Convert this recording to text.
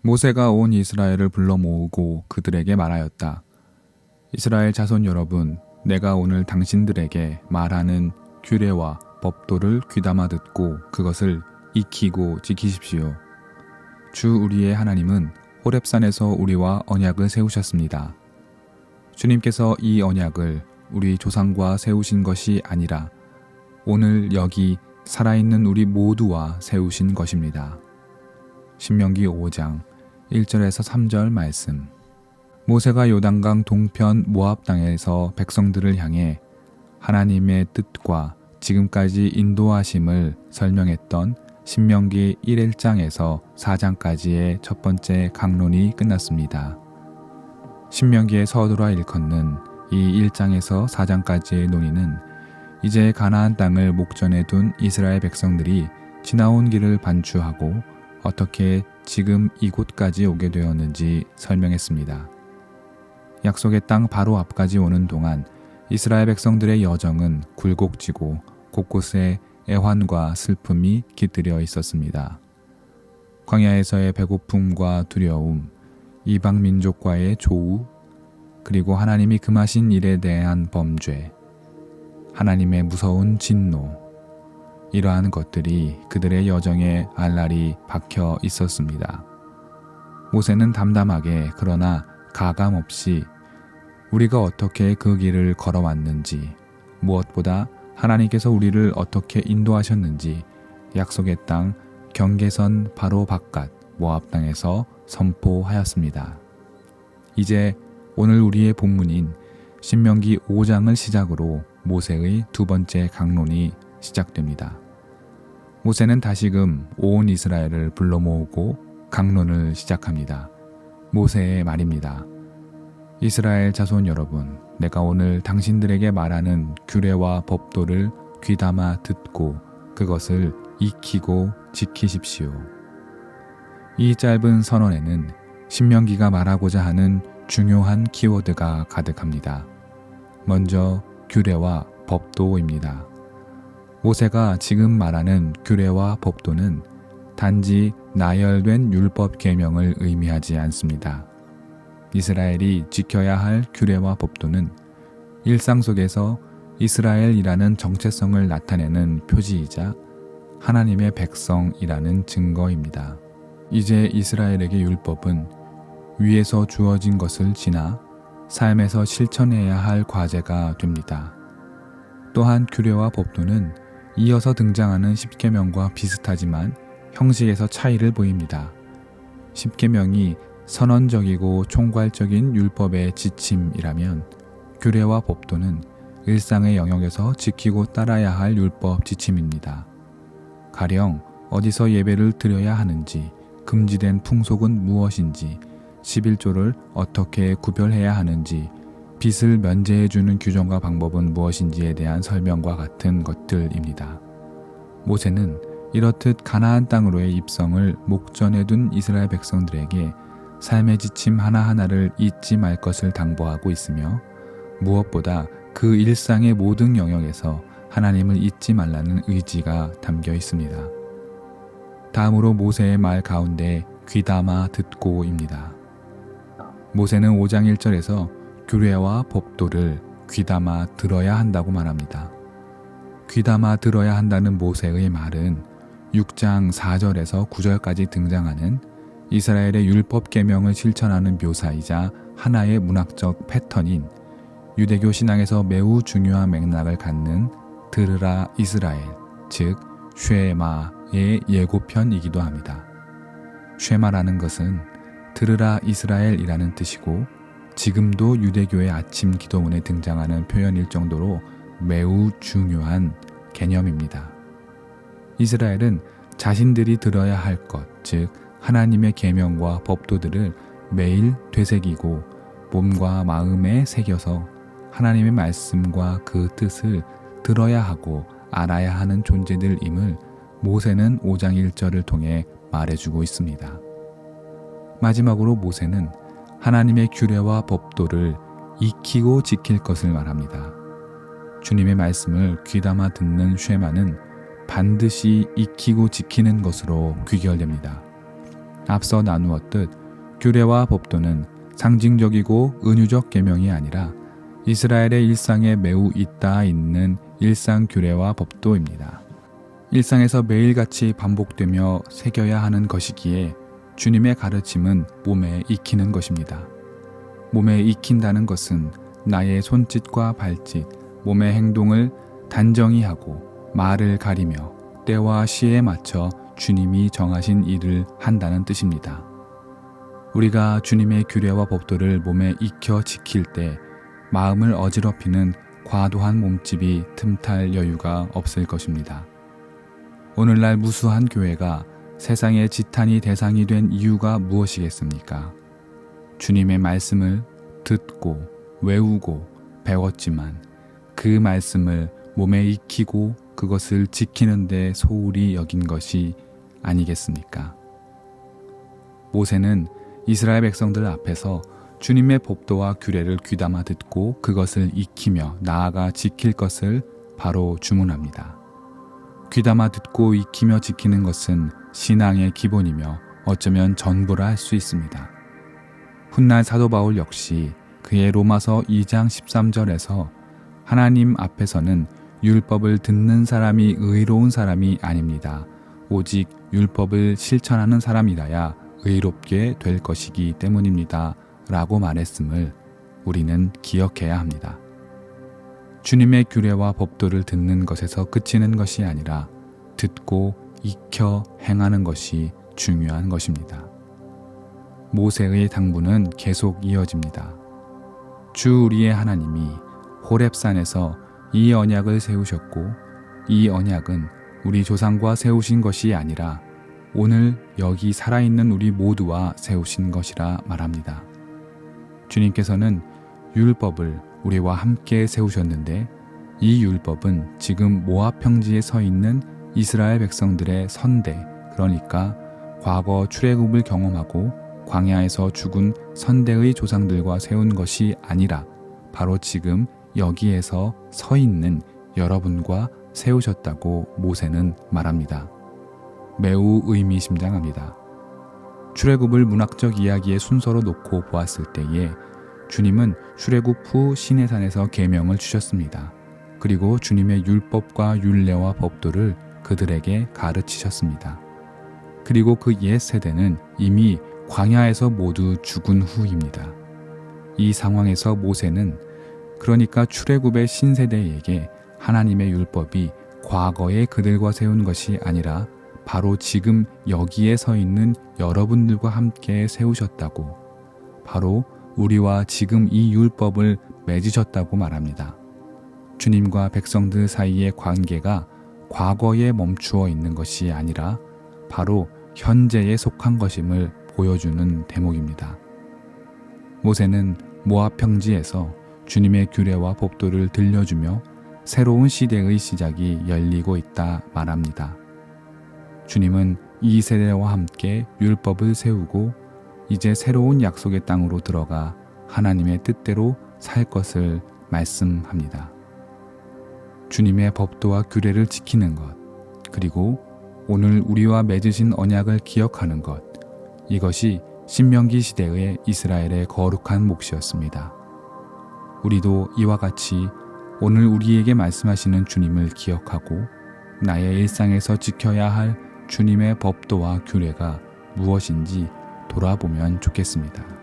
모세가 온 이스라엘을 불러 모으고 그들에게 말하였다. 이스라엘 자손 여러분, 내가 오늘 당신들에게 말하는 규례와 법도를 귀담아 듣고 그것을 익히고 지키십시오. 주 우리의 하나님은 호렙산에서 우리와 언약을 세우셨습니다. 주님께서 이 언약을 우리 조상과 세우신 것이 아니라 오늘 여기 살아있는 우리 모두와 세우신 것입니다. 신명기 5장 1절에서 3절 말씀. 모세가 요단강 동편 모압 땅에서 백성들을 향해 하나님의 뜻과 지금까지 인도하심을 설명했던 신명기 1장에서 4장까지의 첫 번째 강론이 끝났습니다. 신명기에 서두라 일컫는 이 1장에서 4장까지의 논의는 이제 가나안 땅을 목전에 둔 이스라엘 백성들이 지나온 길을 반추하고 어떻게 지금 이곳까지 오게 되었는지 설명했습니다. 약속의 땅 바로 앞까지 오는 동안 이스라엘 백성들의 여정은 굴곡지고 곳곳에 애환과 슬픔이 깃들여 있었습니다. 광야에서의 배고픔과 두려움, 이방 민족과의 조우, 그리고 하나님이 금하신 일에 대한 범죄, 하나님의 무서운 진노, 이러한 것들이 그들의 여정에 알알이 박혀 있었습니다. 모세는 담담하게 그러나 가감 없이 우리가 어떻게 그 길을 걸어왔는지, 무엇보다 하나님께서 우리를 어떻게 인도하셨는지 약속의 땅 경계선 바로 바깥 모압 땅에서 선포하였습니다. 이제 오늘 우리의 본문인 신명기 5장을 시작으로 모세의 두 번째 강론이 시작됩니다. 모세는 다시금 온 이스라엘을 불러 모으고 강론을 시작합니다. 모세의 말입니다. 이스라엘 자손 여러분, 내가 오늘 당신들에게 말하는 규례와 법도를 귀담아 듣고 그것을 익히고 지키십시오. 이 짧은 선언에는 신명기가 말하고자 하는 중요한 키워드가 가득합니다. 먼저 규례와 법도입니다. 모세가 지금 말하는 규례와 법도는 단지 나열된 율법 계명을 의미하지 않습니다. 이스라엘이 지켜야 할 규례와 법도는 일상 속에서 이스라엘이라는 정체성을 나타내는 표지이자 하나님의 백성이라는 증거입니다. 이제 이스라엘에게 율법은 위에서 주어진 것을 지나 삶에서 실천해야 할 과제가 됩니다. 또한 규례와 법도는 이어서 등장하는 십계명과 비슷하지만 형식에서 차이를 보입니다. 십계명이 선언적이고 총괄적인 율법의 지침이라면 규례와 법도는 일상의 영역에서 지키고 따라야 할 율법 지침입니다. 가령 어디서 예배를 드려야 하는지, 금지된 풍속은 무엇인지, 11조를 어떻게 구별해야 하는지, 빚을 면제해주는 규정과 방법은 무엇인지에 대한 설명과 같은 것들입니다. 모세는 이렇듯 가나안 땅으로의 입성을 목전에 둔 이스라엘 백성들에게 삶의 지침 하나하나를 잊지 말 것을 당부하고 있으며 무엇보다 그 일상의 모든 영역에서 하나님을 잊지 말라는 의지가 담겨 있습니다. 다음으로 모세의 말 가운데 귀담아 듣고입니다. 모세는 5장 1절에서 규례와 법도를 귀담아 들어야 한다고 말합니다. 귀담아 들어야 한다는 모세의 말은 6장 4절에서 9절까지 등장하는 이스라엘의 율법 계명을 실천하는 묘사이자 하나의 문학적 패턴인 유대교 신앙에서 매우 중요한 맥락을 갖는 들으라 이스라엘, 즉 쉐마의 예고편이기도 합니다. 쉐마라는 것은 들으라 이스라엘이라는 뜻이고 지금도 유대교의 아침 기도문에 등장하는 표현일 정도로 매우 중요한 개념입니다. 이스라엘은 자신들이 들어야 할 것, 즉 하나님의 계명과 법도들을 매일 되새기고 몸과 마음에 새겨서 하나님의 말씀과 그 뜻을 들어야 하고 알아야 하는 존재들임을 모세는 5장 1절을 통해 말해주고 있습니다. 마지막으로 모세는 하나님의 규례와 법도를 익히고 지킬 것을 말합니다. 주님의 말씀을 귀담아 듣는 쉐마는 반드시 익히고 지키는 것으로 귀결됩니다. 앞서 나누었듯 규례와 법도는 상징적이고 은유적 계명이 아니라 이스라엘의 일상에 매우 있다 있는 일상 규례와 법도입니다. 일상에서 매일같이 반복되며 새겨야 하는 것이기에 주님의 가르침은 몸에 익히는 것입니다. 몸에 익힌다는 것은 나의 손짓과 발짓, 몸의 행동을 단정히 하고 말을 가리며 때와 시에 맞춰 주님이 정하신 일을 한다는 뜻입니다. 우리가 주님의 규례와 법도를 몸에 익혀 지킬 때 마음을 어지럽히는 과도한 몸집이 틈탈 여유가 없을 것입니다. 오늘날 무수한 교회가 세상의 지탄이 대상이 된 이유가 무엇이겠습니까? 주님의 말씀을 듣고 외우고 배웠지만 그 말씀을 몸에 익히고 그것을 지키는 데 소홀히 여긴 것이 아니겠습니까? 모세는 이스라엘 백성들 앞에서 주님의 법도와 규례를 귀담아 듣고 그것을 익히며 나아가 지킬 것을 바로 주문합니다. 귀담아 듣고 익히며 지키는 것은 신앙의 기본이며 어쩌면 전부라 할 수 있습니다. 훗날 사도 바울 역시 그의 로마서 2장 13절에서 하나님 앞에서는 율법을 듣는 사람이 의로운 사람이 아닙니다. 오직 율법을 실천하는 사람이라야 의롭게 될 것이기 때문입니다. 라고 말했음을 우리는 기억해야 합니다. 주님의 규례와 법도를 듣는 것에서 그치는 것이 아니라 듣고 익혀 행하는 것이 중요한 것입니다. 모세의 당부는 계속 이어집니다. 주 우리의 하나님이 호렙산에서 이 언약을 세우셨고 이 언약은 우리 조상과 세우신 것이 아니라 오늘 여기 살아있는 우리 모두와 세우신 것이라 말합니다. 주님께서는 율법을 우리와 함께 세우셨는데 이 율법은 지금 모압 평지에 서 있는 이스라엘 백성들의 선대, 그러니까 과거 출애굽을 경험하고 광야에서 죽은 선대의 조상들과 세운 것이 아니라 바로 지금 여기에서 서 있는 여러분과 세우셨다고 모세는 말합니다. 매우 의미심장합니다. 출애굽을 문학적 이야기의 순서로 놓고 보았을 때에 주님은 출애굽 후 시내산에서 계명을 주셨습니다. 그리고 주님의 율법과 율례와 법도를 그들에게 가르치셨습니다. 그리고 그 옛 세대는 이미 광야에서 모두 죽은 후입니다. 이 상황에서 모세는 그러니까 출애굽의 신세대에게 하나님의 율법이 과거에 그들과 세운 것이 아니라 바로 지금 여기에 서 있는 여러분들과 함께 세우셨다고, 바로 우리와 지금 이 율법을 맺으셨다고 말합니다. 주님과 백성들 사이의 관계가 과거에 멈추어 있는 것이 아니라 바로 현재에 속한 것임을 보여주는 대목입니다. 모세는 모압 평지에서 주님의 규례와 법도를 들려주며 새로운 시대의 시작이 열리고 있다 말합니다. 주님은 이 세대와 함께 율법을 세우고 이제 새로운 약속의 땅으로 들어가 하나님의 뜻대로 살 것을 말씀합니다. 주님의 법도와 규례를 지키는 것, 그리고 오늘 우리와 맺으신 언약을 기억하는 것, 이것이 신명기 시대의 이스라엘의 거룩한 몫이었습니다. 우리도 이와 같이 오늘 우리에게 말씀하시는 주님을 기억하고 나의 일상에서 지켜야 할 주님의 법도와 규례가 무엇인지 돌아보면 좋겠습니다.